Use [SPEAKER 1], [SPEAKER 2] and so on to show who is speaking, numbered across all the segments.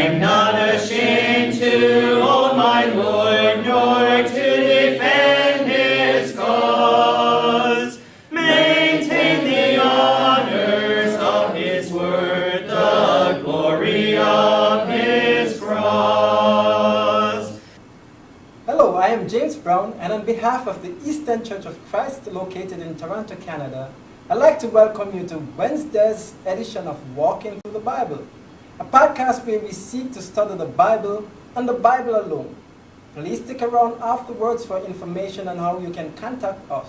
[SPEAKER 1] I'm not ashamed to own my Lord, nor to defend his cause. Maintain the honors of his word, the glory of his cross.
[SPEAKER 2] Hello, I am James Brown, and on behalf of the Eastern Church of Christ located in Toronto, Canada, I'd like to welcome you to Wednesday's edition of Walking Through the Bible, a podcast where we seek to study the Bible and the Bible alone. Please stick around afterwards for information on how you can contact us.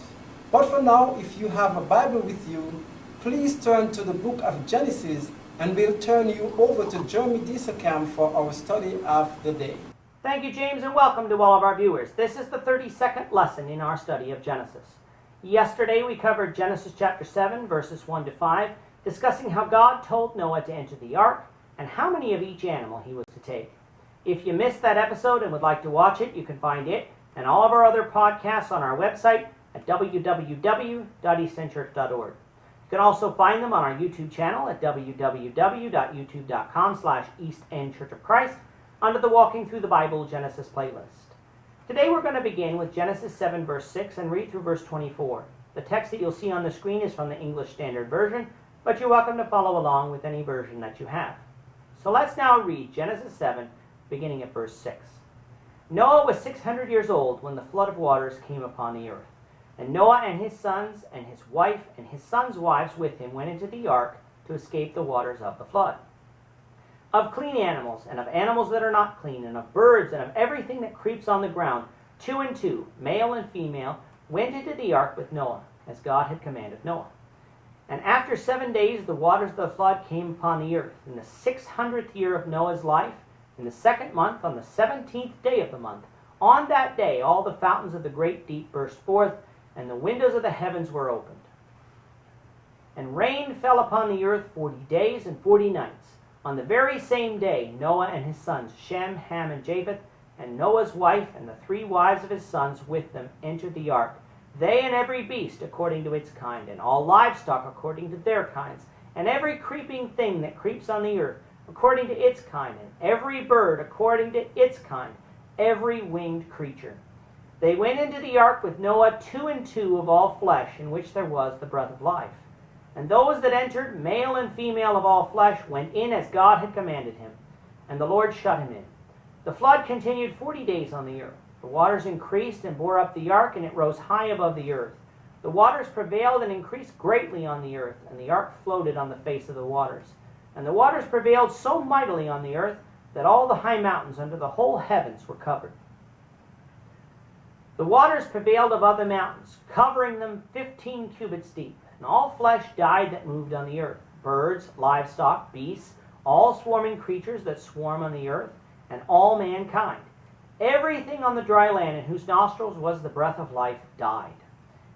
[SPEAKER 2] But for now, if you have a Bible with you, please turn to the book of Genesis, and we'll turn you over to Jeremy Dieselkamp for our study of the day.
[SPEAKER 3] Thank you, James, and welcome to all of our viewers. This is the 32nd lesson in our study of Genesis. Yesterday we covered Genesis chapter 7, verses 1 to 5, discussing how God told Noah to enter the ark and how many of each animal he was to take. If you missed that episode and would like to watch it, you can find it and all of our other podcasts on our website at www.easternchurch.org. You can also find them on our YouTube channel at www.youtube.com/EastEndChurchOfChrist under the Walking Through the Bible Genesis playlist. Today we're going to begin with Genesis 7 verse 6 and read through verse 24. The text that you'll see on the screen is from the English Standard Version, but you're welcome to follow along with any version that you have. So let's now read Genesis 7, beginning at verse 6. Noah was 600 years old when the flood of waters came upon the earth. And Noah and his sons and his wife and his sons' wives with him went into the ark to escape the waters of the flood. Of clean animals, and of animals that are not clean, and of birds, and of everything that creeps on the ground, 2 and 2, male and female, went into the ark with Noah, as God had commanded Noah. And after 7 days the waters of the flood came upon the earth. In the 600th year of Noah's life, in the 2nd month, on the 17th day of the month, on that day all the fountains of the great deep burst forth, and the windows of the heavens were opened. And rain fell upon the earth 40 days and 40 nights. On the very same day, Noah and his sons, Shem, Ham, and Japheth, and Noah's wife and the 3 wives of his sons with them entered the ark, they and every beast according to its kind, and all livestock according to their kinds, and every creeping thing that creeps on the earth according to its kind, and every bird according to its kind, every winged creature. They went into the ark with Noah 2 and 2 of all flesh, in which there was the breath of life. And those that entered, male and female of all flesh, went in as God had commanded him. And the Lord shut him in. The flood continued 40 days on the earth. The waters increased and bore up the ark, and it rose high above the earth. The waters prevailed and increased greatly on the earth, and the ark floated on the face of the waters. And the waters prevailed so mightily on the earth that all the high mountains under the whole heavens were covered. The waters prevailed above the mountains, covering them 15 cubits deep. And all flesh died that moved on the earth, birds, livestock, beasts, all swarming creatures that swarm on the earth, and all mankind. Everything on the dry land in whose nostrils was the breath of life died.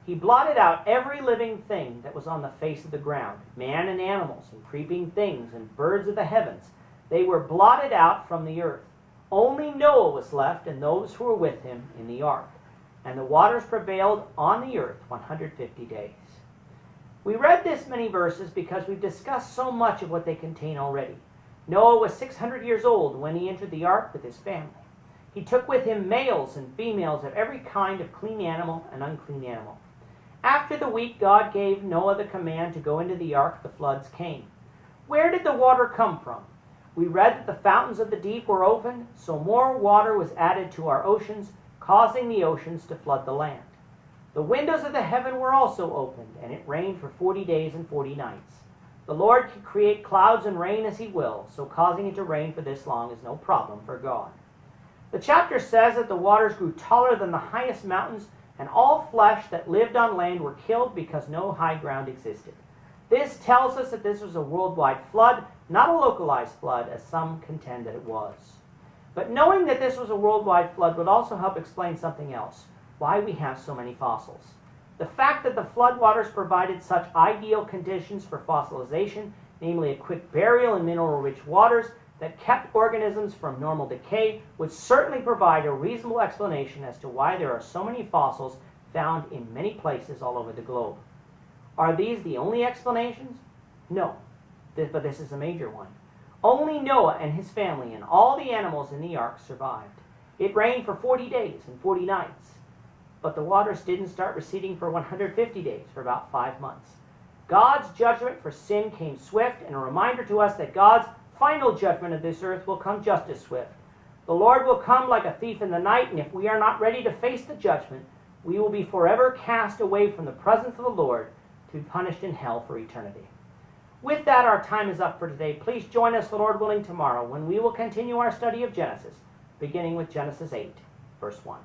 [SPEAKER 3] He blotted out every living thing that was on the face of the ground, man and animals, and creeping things, and birds of the heavens. They were blotted out from the earth. Only Noah was left, and those who were with him in the ark. And the waters prevailed on the earth 150 days. We read this many verses because we've discussed so much of what they contain already. Noah was 600 years old when he entered the ark with his family. He took with him males and females of every kind of clean animal and unclean animal. After the week God gave Noah the command to go into the ark, the floods came. Where did the water come from? We read that the fountains of the deep were opened, so more water was added to our oceans, causing the oceans to flood the land. The windows of the heaven were also opened, and it rained for 40 days and 40 nights. The Lord can create clouds and rain as he will, so causing it to rain for this long is no problem for God. The chapter says that the waters grew taller than the highest mountains, and all flesh that lived on land were killed because no high ground existed. This tells us that this was a worldwide flood, not a localized flood, as some contend that it was. But knowing that this was a worldwide flood would also help explain something else. Why we have so many fossils. The fact that the floodwaters provided such ideal conditions for fossilization, namely a quick burial in mineral-rich waters that kept organisms from normal decay, would certainly provide a reasonable explanation as to why there are so many fossils found in many places all over the globe. Are these the only explanations? No, but this is a major one. Only Noah and his family and all the animals in the ark survived. It rained for 40 days and 40 nights. But the waters didn't start receding for 150 days, for about 5 months. God's judgment for sin came swift, and a reminder to us that God's final judgment of this earth will come just as swift. The Lord will come like a thief in the night, and if we are not ready to face the judgment, we will be forever cast away from the presence of the Lord to be punished in hell for eternity. With that, our time is up for today. Please join us, the Lord willing, tomorrow when we will continue our study of Genesis, beginning with Genesis 8, verse 1.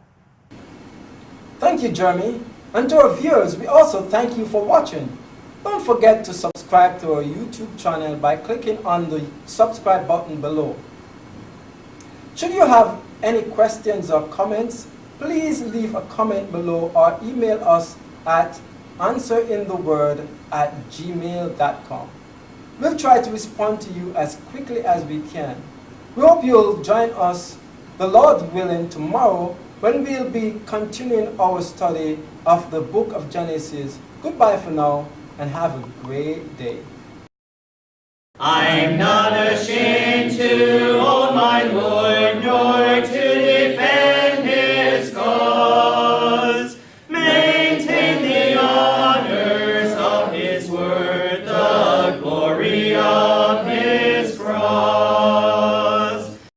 [SPEAKER 2] Thank you, Jeremy. And to our viewers, we also thank you for watching. Don't forget to subscribe to our YouTube channel by clicking on the subscribe button below. Should you have any questions or comments, please leave a comment below or email us at answerintheword@gmail.com. We'll try to respond to you as quickly as we can. We hope you'll join us, the Lord willing, tomorrow when we'll be continuing our study of the book of Genesis. Goodbye for now and have a great day.
[SPEAKER 1] I'm not ashamed to